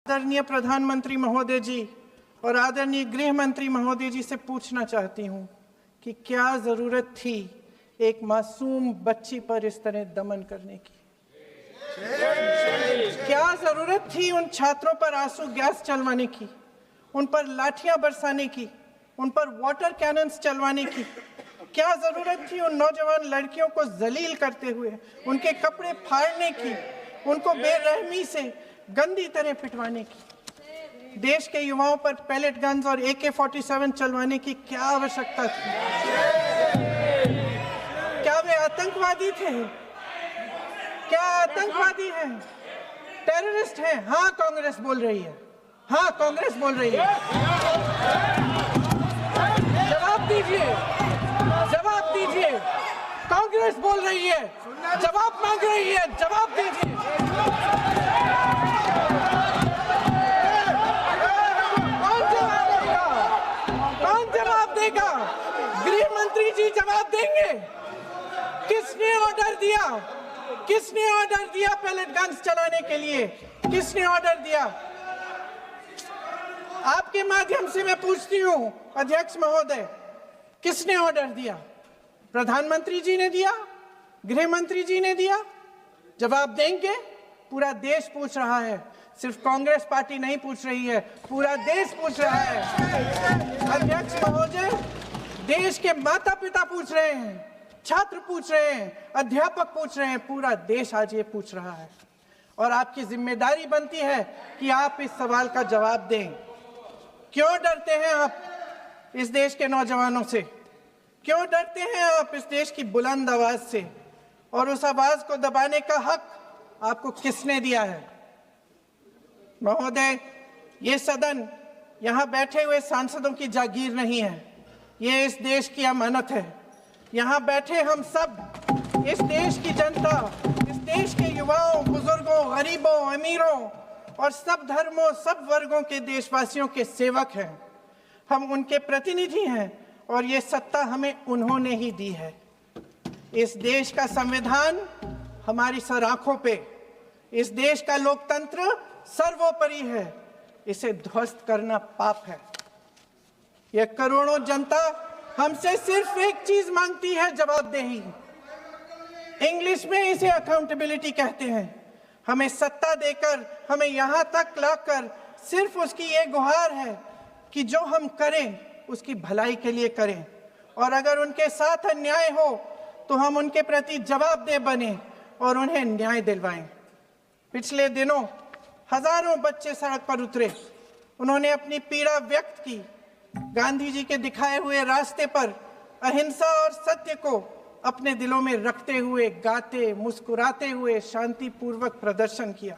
आदरणीय प्रधानमंत्री महोदय जी और आदरणीय गृह मंत्री महोदय जी से पूछना चाहती हूं कि क्या जरूरत थी एक मासूम बच्ची पर इस तरह दमन करने की? क्या जरूरत थी उन छात्रों पर आंसू गैस चलवाने की, उन पर लाठियां बरसाने की, उन पर वाटर कैनन्स चलवाने की? क्या जरूरत थी उन नौजवान लड़कियों को जलील करते हुए उनके कपड़े फाड़ने की, उनको बेरहमी से गंदी तरह पिटवाने की? देश के युवाओं पर पैलेट गन्स और AK-47 चलवाने की क्या आवश्यकता थी? क्या वे आतंकवादी थे? क्या आतंकवादी हैं? टेररिस्ट हैं? हाँ, कांग्रेस बोल रही है। हाँ, कांग्रेस बोल रही है। जवाब दीजिए, जवाब दीजिए। कांग्रेस बोल रही है, जवाब मांग रही है, जवाब दीजिए। कौन जवाब देगा? गृह मंत्री जी जवाब देंगे। किसने ऑर्डर दिया? किसने ऑर्डर दिया पैलेट गन्स चलाने के लिए? किसने ऑर्डर दिया? आपके माध्यम से मैं पूछती हूं अध्यक्ष महोदय, किसने ऑर्डर दिया? प्रधानमंत्री जी ने दिया? गृह मंत्री जी ने दिया? जवाब देंगे? पूरा देश पूछ रहा है, सिर्फ कांग्रेस पार्टी नहीं पूछ रही है, पूरा देश पूछ रहा है। अध्यक्ष महोदय, देश के माता पिता पूछ रहे हैं, छात्र पूछ रहे हैं, अध्यापक पूछ रहे हैं, पूरा देश आज ये पूछ रहा है। और आपकी जिम्मेदारी बनती है कि आप इस सवाल का जवाब दें। क्यों डरते हैं आप इस देश के नौजवानों से? क्यों डरते हैं आप इस देश की बुलंद आवाज से? और उस आवाज को दबाने का हक आपको किसने दिया है? महोदय, ये सदन यहाँ बैठे हुए सांसदों की जागीर नहीं है, ये इस देश की अमानत है। यहाँ बैठे हम सब इस देश की जनता, इस देश के युवाओं, बुजुर्गों, गरीबों, अमीरों और सब धर्मों, सब वर्गों के देशवासियों के सेवक हैं। हम उनके प्रतिनिधि हैं और ये सत्ता हमें उन्होंने ही दी है। इस देश का संविधान हमारी सर आंखों पे, इस देश का लोकतंत्र सर्वोपरि है, इसे ध्वस्त करना पाप है। यह करोड़ों जनता हमसे सिर्फ एक चीज मांगती है, जवाबदेही। इंग्लिश में इसे अकाउंटेबिलिटी कहते हैं। हमें सत्ता देकर, हमें यहां तक लाकर सिर्फ उसकी ये गुहार है कि जो हम करें उसकी भलाई के लिए करें, और अगर उनके साथ अन्याय हो तो हम उनके प्रति जवाबदेह बने और उन्हें न्याय दिलवाएं। पिछले दिनों हजारों बच्चे सड़क पर उतरे, उन्होंने अपनी पीड़ा व्यक्त की, गांधी जी के दिखाए हुए रास्ते पर अहिंसा और सत्य को अपने दिलों में रखते हुए गाते, मुस्कुराते हुए शांतिपूर्वक प्रदर्शन किया।